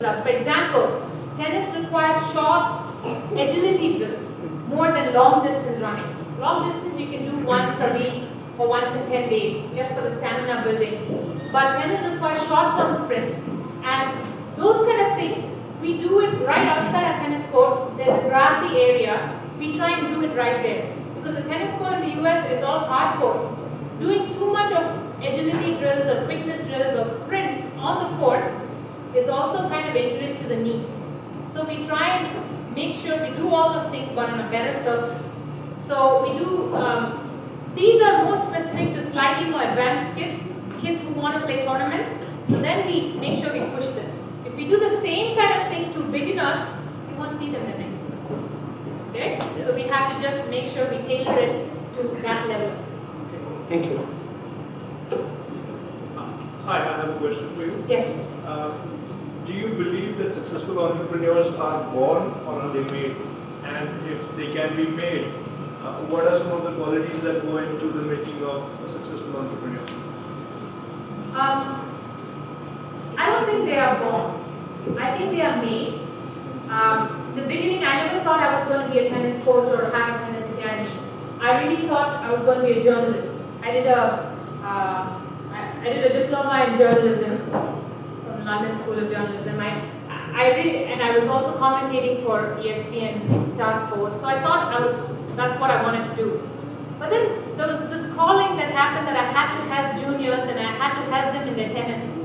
For example, tennis requires short agility drills more than long distance running. Long distance you can do once a week or once in 10 days just for the stamina building. But tennis requires short-term sprints, and those kind of things, we do it right outside a tennis court. There's a grassy area. We try and do it right there. Because the tennis court in the US is all hard courts. Doing too much of agility drills or quickness drills or sprints on the court is also kind of injurious to the knee. So we try and make sure we do all those things but on a better surface. So we do, these are more specific to slightly more advanced kids who want to play tournaments. So then we make sure we push them. If we do the same kind of thing to beginners, we won't see them the next time. Okay? So we have to just make sure we tailor it to that level. Thank you. Hi, I have a question for you. Yes. Do you believe that successful entrepreneurs are born or are they made? And if they can be made, what are some of the qualities that go into the making of a successful entrepreneur? I don't think they are born. I think they are made. In the beginning, I never thought I was going to be a tennis coach or have a tennis academy. I really thought I was going to be a journalist. I did a diploma in journalism from London School of Journalism. I was also commentating for ESPN Star Sports. So I thought that's what I wanted to do. But then there was this calling that happened that I had to help juniors and I had to help them in their tennis.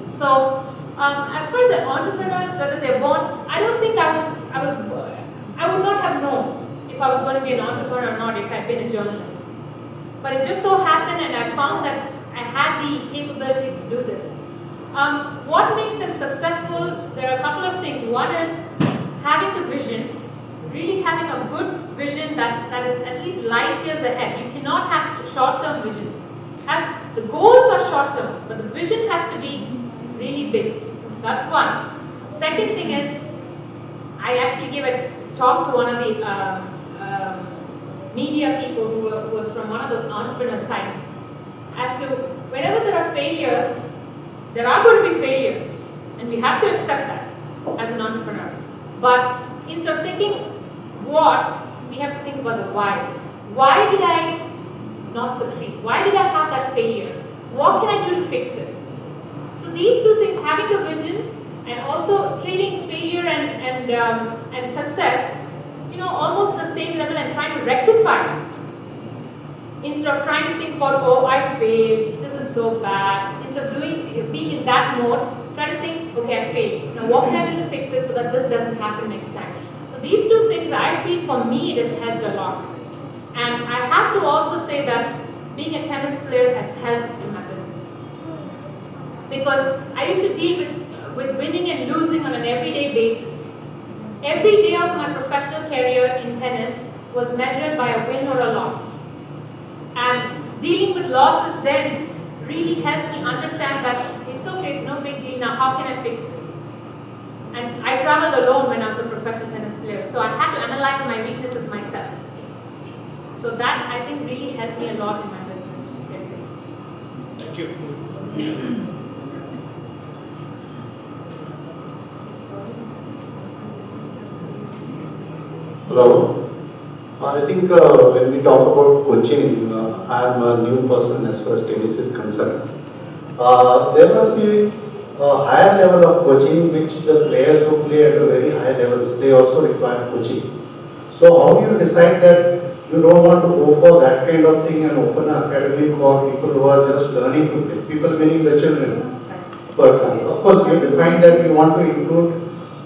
So as far as the entrepreneurs, whether they're born, I don't think I would not have known if I was going to be an entrepreneur or not if I'd been a journalist. But it just so happened, and I found that I had the capabilities to do this. What makes them successful? There are a couple of things. One is having the vision, really having a good vision that is at least light years ahead. You cannot have short-term visions. The goals are short-term, but the vision has to be really big. That's one. Second thing is, I actually gave a talk to one of the media people who was from one of the entrepreneur sites as to whenever there are failures, there are going to be failures, and we have to accept that as an entrepreneur. But instead of thinking what, we have to think about the why. Why did I not succeed? Why did I have that failure? What can I do to fix it? So these two things, having the vision and also treating failure and success, almost the same level and trying to rectify it. Instead of trying to think about, oh, I failed, this is so bad. Instead of being in that mode, try to think, okay, I failed. Now what can I do to fix it so that this doesn't happen next time? So these two things, I feel for me, it has helped a lot. And I have to also say that being a tennis player has helped in my business. Because I used to deal with winning and losing on an everyday basis. Every day of my professional career in tennis was measured by a win or a loss. And dealing with losses then really helped me understand that it's okay, it's no big deal, now how can I fix this? And I traveled alone when I was a professional tennis player, so I had to analyze my weaknesses myself. So that, I think, really helped me a lot in my business. Thank you. Hello. I think when we talk about coaching, I am a new person as far as tennis is concerned. There must be a higher level of coaching which the players who play at a very high levels, they also require coaching. So how do you decide that you don't want to go for that kind of thing and open an academy for people who are just learning to play? People meaning the children, for example. Of course, you define that you want to include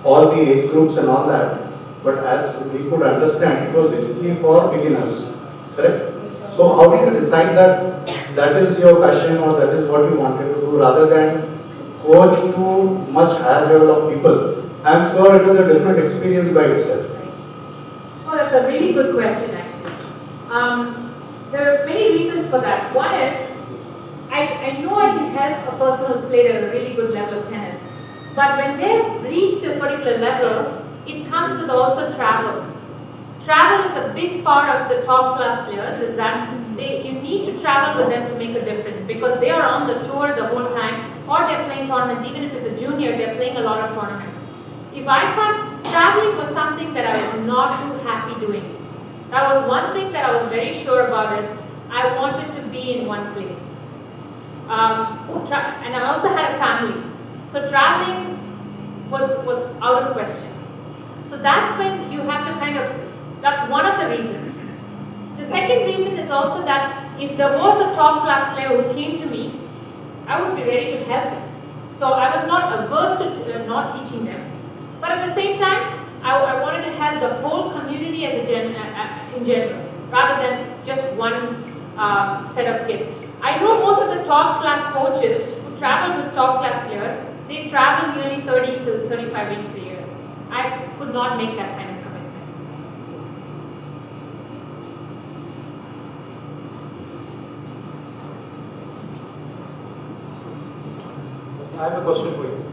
all the age groups and all that. But as we could understand, it was basically for beginners, correct? So how did you decide that that is your passion or that is what you wanted to do rather than coach to much higher level of people? I'm sure it was a different experience by itself. Oh, that's a really good question actually. There are many reasons for that. One is, I know I can help a person who's played at a really good level of tennis. But when they've reached a particular level, it comes with also travel. Travel is a big part of the top class players, is that you need to travel with them to make a difference because they are on the tour the whole time or they're playing tournaments. Even if it's a junior, they're playing a lot of tournaments. if I can't, traveling was something that I was not too happy doing. That was one thing that I was very sure about is I wanted to be in one place. And I also had a family. So traveling was out of question. So that's when you have to that's one of the reasons. The second reason is also that if there was a top class player who came to me, I would be ready to help him. So I was not averse to not teaching them. But at the same time, I wanted to help the whole community as in general, rather than just one set of kids. I know most of the top class coaches who travel with top class players, they travel nearly 30 to 35 weeks a year. I could not make that kind of commitment. I have a question for you.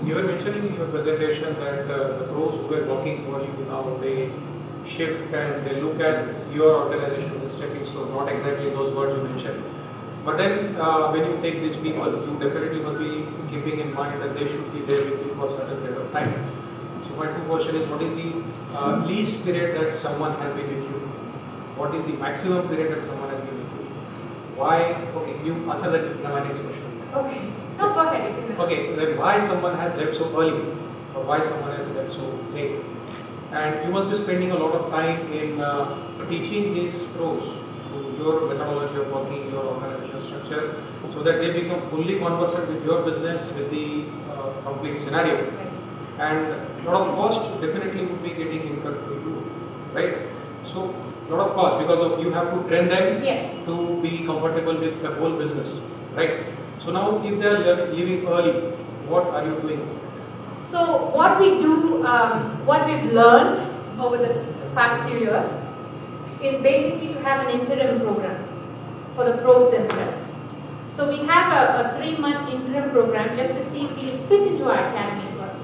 You were mentioning in your presentation that the pros who were working for you now, they shift and they look at your organization as a stepping stone, not exactly those words you mentioned. But then when you take these people, you definitely must be keeping in mind that they should be there with you for a certain period of time. So my two question is, what is the least period that someone has been with you? What is the maximum period that someone has been with you? Why? Okay, you answer that in my next question. Okay. No, go ahead. Okay, then why someone has left so early or why someone has left so late? And you must be spending a lot of time in teaching these pros to your methodology of working, your organizational structure, so that they become fully conversant with your business, with the complete scenario. And a lot of cost definitely would be getting incurred to you, right? So a lot of cost because of you have to train them to be comfortable with the whole business, right? So now if they are leaving early, what are you doing? So what we do, what we've learned over the past few years is basically to have an interim program for the pros themselves. So we have a 3-month interim program just to see if he'll fit into our academy first.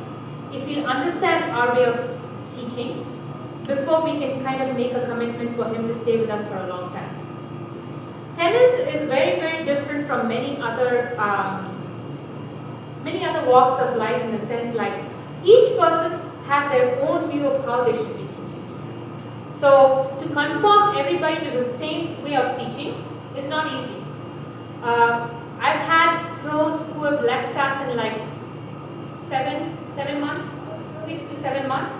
If he'll understand our way of teaching before we can kind of make a commitment for him to stay with us for a long time. Tennis is very, very different from many other walks of life in the sense like each person have their own view of how they should be teaching. So to conform everybody to the same way of teaching is not easy. I've had pros who have left us in like 7 months, 6 to 7 months.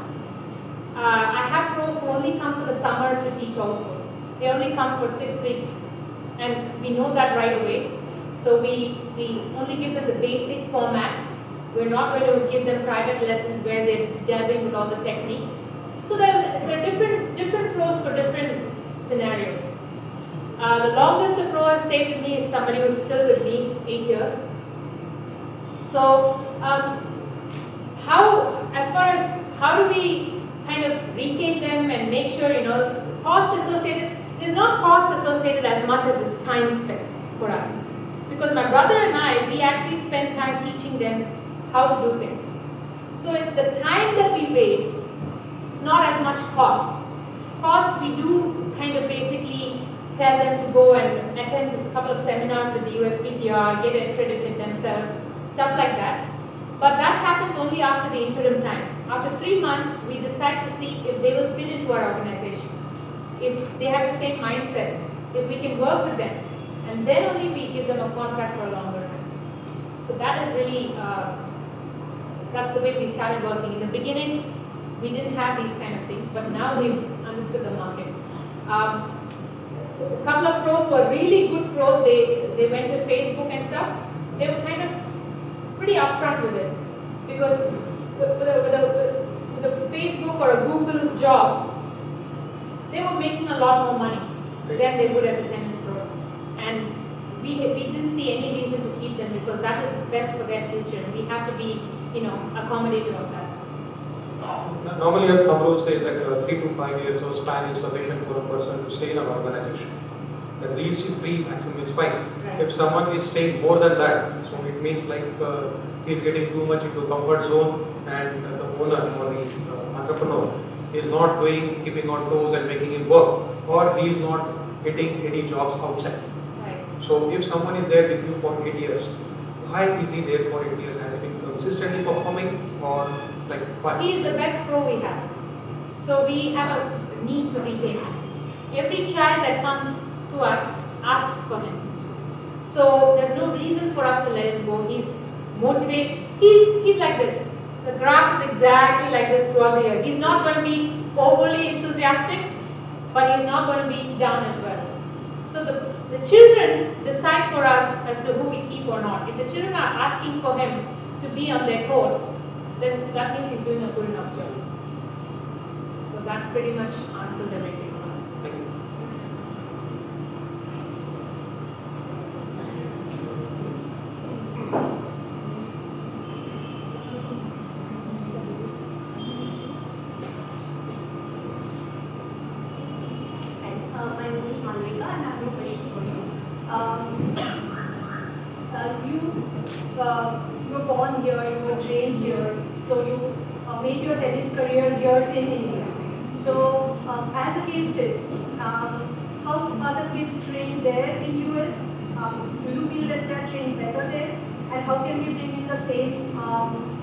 I have pros who only come for the summer to teach also. They only come for 6 weeks. And we know that right away. So we only give them the basic format. We're not going to give them private lessons where they're delving with all the technique. So there are different pros for different scenarios. The longest a pro has stayed with me is somebody who's still with me, 8 years. So how do we kind of retain them and make sure, cost associated, there's not cost associated as much as it's time spent for us. Because my brother and I, we actually spend time teaching them how to do things. So it's the time that we waste, it's not as much cost. Cost, we do kind of basically tell them to go and attend a couple of seminars with the USPTR, get accredited themselves, stuff like that. But that happens only after the interim time. After 3 months, we decide to see if they will fit into our organization, if they have the same mindset, if we can work with them, and then only we give them a contract for a longer time. So that is really, that's the way we started working. In the beginning, we didn't have these kind of things, but now we've understood the market. A couple of pros were really good pros. They went to Facebook and stuff. They were kind of pretty upfront with it, because with a Facebook or a Google job, they were making a lot more money than they would as a tennis pro. And we didn't see any reason to keep them because that is best for their future. We have to be, accommodative of that. Normally, some rules say that 3 to 5 years of span is sufficient for a person to stay in an organization. The least is 3, maximum is 5. Right. If someone is staying more than that, so it means like he's getting too much into comfort zone, and the owner or the entrepreneur is not keeping on toes and making him work, or he is not getting any jobs outside. Right. So if someone is there with you for 8 years, why is he there for 8 years? Has he been consistently performing, or Like why? He is the best pro we have. So we have a need to retain him. Every child that comes to us asks for him. So there's no reason for us to let him go. He's motivated. He's like this. The graph is exactly like this throughout the year. He's not going to be overly enthusiastic, but he's not going to be down as well. So the children decide for us as to who we keep or not. If the children are asking for him to be on their court, then that means he's doing a good enough job. So that pretty much answers everything for us. Thank you. My name is Malvika and I have a question for you. You were born here, you were trained here, so you made your tennis career here in India. So as a case study, how are the kids trained there in US? Do you feel that they are trained better there? And how can we bring in the same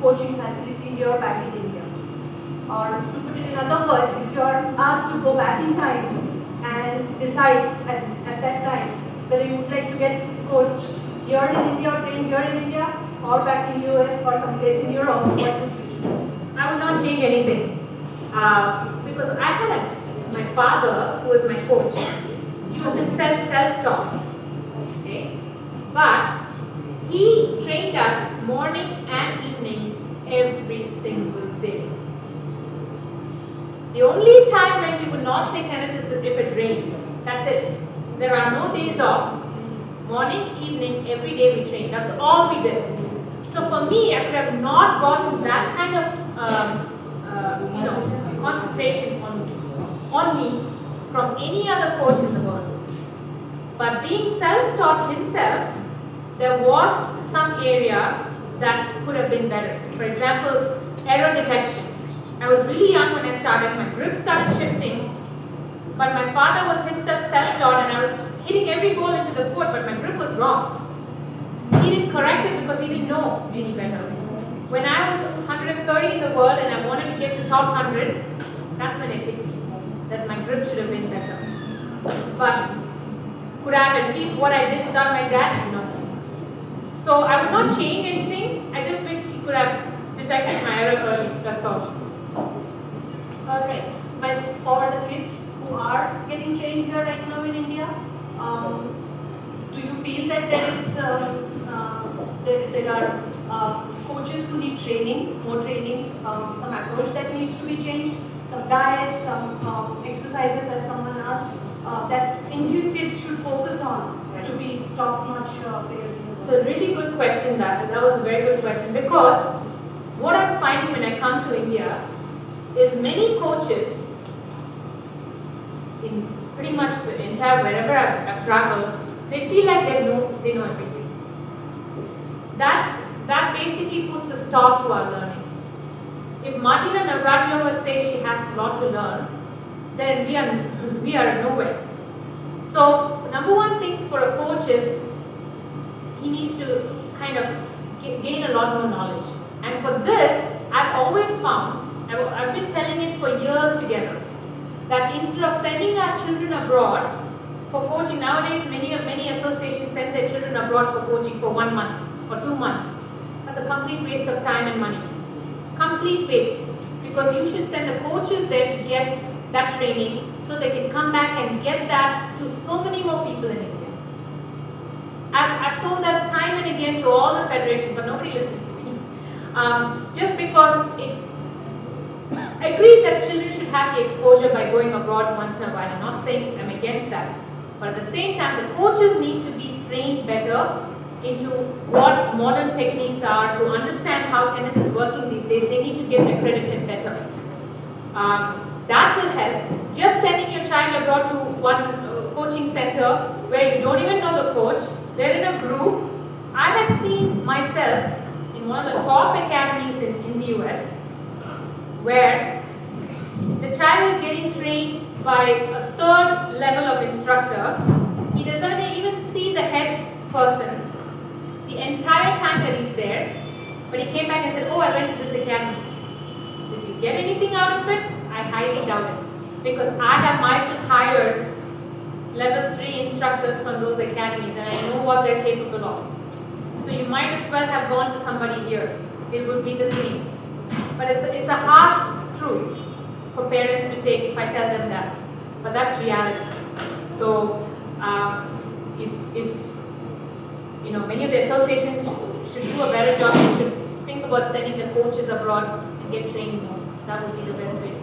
coaching facility here back in India? Or to put it in other words, if you are asked to go back in time and decide at that time whether you would like to get coached here in India or trained here in India or back in US or someplace in Europe, what would you choose? I would not change anything because I had my father who was my coach. He was himself self-taught, okay? But he trained us morning and evening every single day. The only time when we would not play tennis is if it rained. That's it. There are no days off. Morning, evening, every day we trained. That's all we did. So for me, I could have not gotten that kind of concentration on me from any other coach in the world. But being self-taught himself, there was some area that could have been better. For example, error detection. I was really young when I started. My grip started shifting, but my father was himself self-taught, and I was hitting every ball into the court, but my grip was wrong. He didn't correct it because he didn't know any better. When I was 130 in the world and I wanted to get to top 100, that's when it hit me that my grip should have been better. But could I have achieved what I did without my dad? No. So I would not change anything. I just wished he could have detected my error early. That's all. Alright, but for the kids who are getting trained here right now in India, do you feel that there are coaches who need training, more training, some approach that needs to be changed, some diet, some exercises as someone asked, that Indian kids should focus on to be top-notch players in the world? It's a really good question. That was a very good question, because what I'm finding when I come to India is many coaches in pretty much the entire, wherever I've traveled, they feel like they know everything. That basically puts a stop to our learning. If Martina Navratilova says she has a lot to learn, then we are nowhere. So number one thing for a coach is he needs to kind of gain a lot more knowledge. And for this, I've always found, I've been telling it for years together, that instead of sending our children abroad for coaching, nowadays many associations send their children abroad for coaching for 1 month or 2 months. That's a complete waste of time and money. Complete waste. Because you should send the coaches there to get that training so they can come back and get that to so many more people in India. I've told that time and again to all the federations, but nobody listens to me. Just because I agree that children should have the exposure by going abroad once in a while. I'm not saying I'm against that. But at the same time, the coaches need to be trained better into what modern techniques are, to understand how tennis is working these days. They need to get accredited better. That will help. Just sending your child abroad to one coaching center where you don't even know the coach, they're in a group. I have seen myself in one of the top academies in the US where the child is getting trained by a third level of instructor. He doesn't even see the head person the entire time that he's there, but he came back and said, oh, I went to this academy. get anything out of it, I highly doubt it. Because I have myself hired level 3 instructors from those academies and I know what they're capable of. So you might as well have gone to somebody here. It would be the same. But it's a harsh truth for parents to take if I tell them that. But that's reality. So if you know, many of the associations should do a better job, they should think about sending the coaches abroad and get trained more. That would be the best way to do it.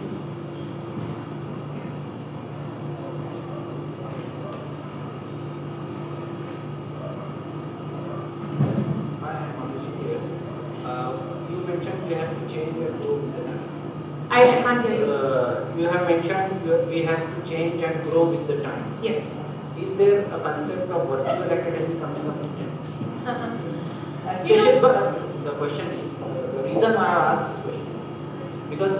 You mentioned we have to change and grow with the time. I can't hear you. You have mentioned we have to change and grow with the time. Yes. Is there a concept of virtual academy coming up in terms? You know, The question is, the reason why I asked this question is because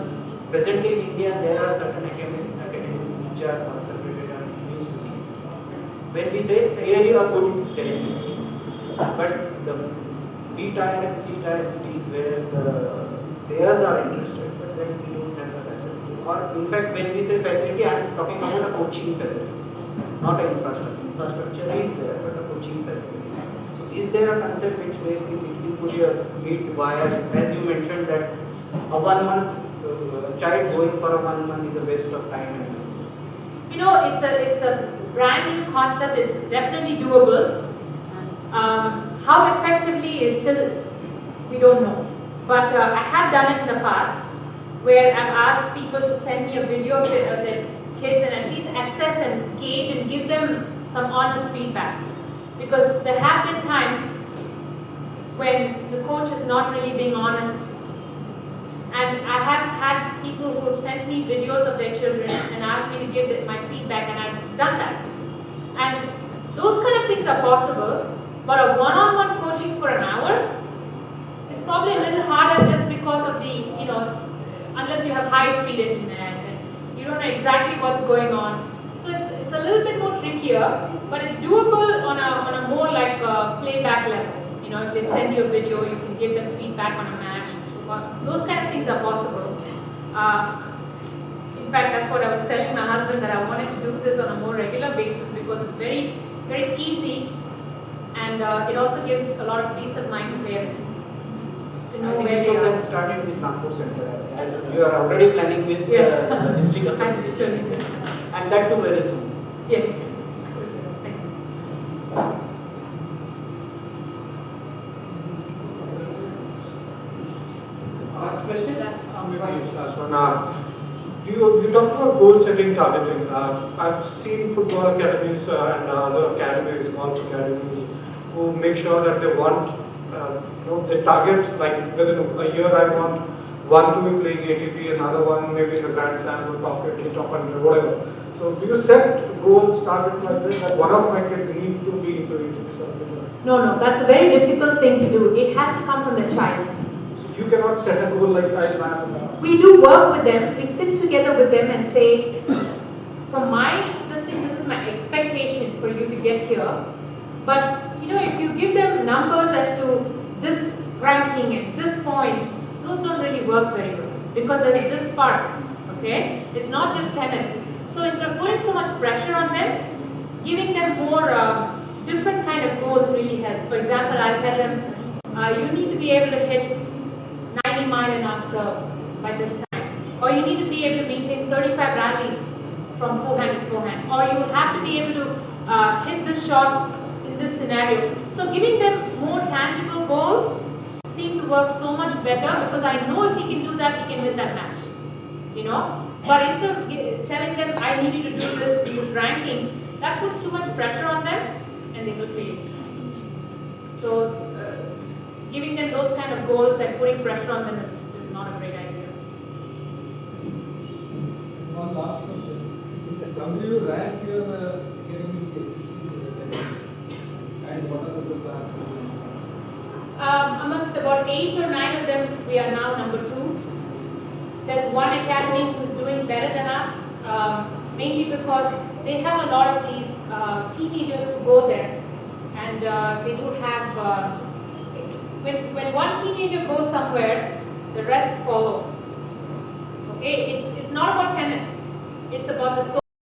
presently in India there are certain academies which are concentrated on few cities. When we say really a good television, but the B-tier and C-tier cities where the players are interested, but then we don't have the facility. Or in fact, when we say facility, I am talking about a coaching facility, not an infrastructure. Infrastructure is there, but a coaching facility. So is there a concept which way we could meet via, as you mentioned that a 1 month child going for a 1 month is a waste of time and money. You know, it's a brand new concept. It's definitely doable. How effectively is still, we don't know. But I have done it in the past where I've asked people to send me a video of their kids and at least assess and gauge and give them some honest feedback. Because there have been times when the coach is not really being honest. And I have had people who have sent me videos of their children and asked me to give my feedback, and I've done that. And those kind of things are possible. But a one-on-one coaching for an hour is probably a little harder just because of the, you know, unless you have high-speed internet and you don't know exactly what's going on. So it's a little bit more trickier, but it's doable on a more like a playback level. You know, if they send you a video, you can give them feedback on a match. Those kind of things are possible. In fact, that's what I was telling my husband, that I wanted to do this on a more regular basis because it's very, very easy. And it also gives a lot of peace of mind to parents to know where they are. Started with Nagpur Center, as you are already planning with Yes. the district association, and that too very soon. Yes. Last question? Last one. You talked about goal setting, targeting. I've seen football academies and other academies, golf academies, who make sure that they want, they target, like within a year I want one to be playing ATP, another one maybe in the Grand Slam or top 50, top 100, whatever. So do you set goals, targets like this, that one of my kids need to be into ATP, something like that? No, that's a very difficult thing to do. It has to come from the child. So you cannot set a goal like I have. We do work with them. We sit together with them and say, this is my expectation for you to get here. But if you give them numbers as to this ranking and this points, those don't really work very well because there's this part. Okay, it's not just tennis. So instead of putting so much pressure on them, giving them more different kind of goals really helps. For example, I'll tell them, you need to be able to hit 90 mile-an-hour serve by this time, or you need to be able to maintain 35 rallies from forehand to forehand, or you have to be able to hit this shot in this scenario. So giving them more tangible goals seem to work so much better because I know if he can do that, he can win that match. But instead of telling them, I need you to do this ranking, that puts too much pressure on them and they will fail. So giving them those kind of goals and putting pressure on them is not a great idea. One last question. How do you rank your academic kids? And what are the plans? Amongst about 8 or 9 of them, we are now number 2. There's one academy who's doing better than us, mainly because they have a lot of these teenagers who go there, and they do have. When one teenager goes somewhere, the rest follow. it's not about